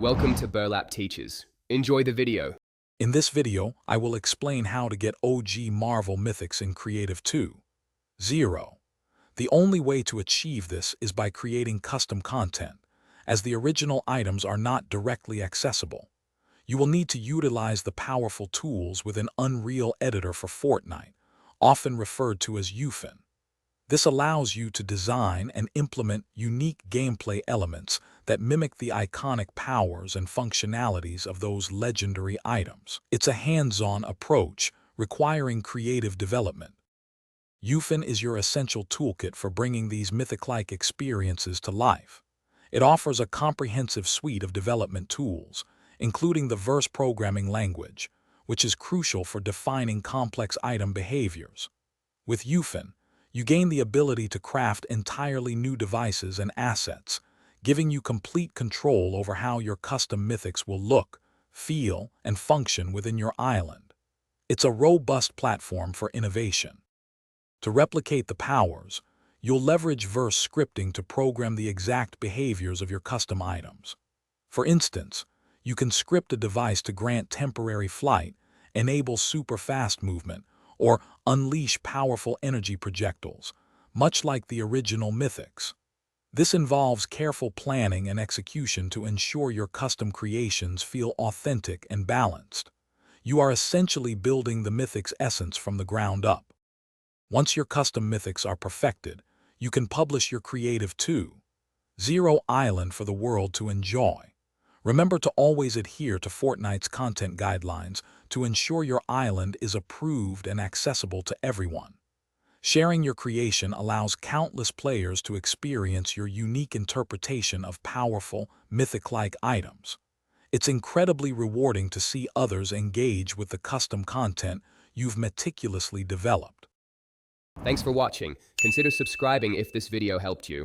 Welcome to Burlap Teachers. Enjoy the video. In this video, I will explain how to get OG Marvel Mythics in Creative 2.0. The only way to achieve this is by creating custom content, as the original items are not directly accessible. You will need to utilize the powerful tools within Unreal Editor for Fortnite, often referred to as UFIN. This allows you to design and implement unique gameplay elements that mimic the iconic powers and functionalities of those legendary items. It's a hands-on approach requiring creative development. UFIN is your essential toolkit for bringing these mythic-like experiences to life. It offers a comprehensive suite of development tools, including the verse programming language, which is crucial for defining complex item behaviors. With UFIN, you gain the ability to craft entirely new devices and assets, giving you complete control over how your custom mythics will look, feel, and function within your island. It's a robust platform for innovation. To replicate the powers, you'll leverage verse scripting to program the exact behaviors of your custom items. For instance, you can script a device to grant temporary flight, enable super fast movement, or unleash powerful energy projectiles, much like the original Mythics. This involves careful planning and execution to ensure your custom creations feel authentic and balanced. You are essentially building the Mythics essence from the ground up. Once your custom Mythics are perfected, you can publish your Creative 2.0 island for the world to enjoy. Remember to always adhere to Fortnite's content guidelines to ensure your island is approved and accessible to everyone. Sharing your creation allows countless players to experience your unique interpretation of powerful, mythic-like items. It's incredibly rewarding to see others engage with the custom content you've meticulously developed. Thanks for watching. Consider subscribing if this video helped you.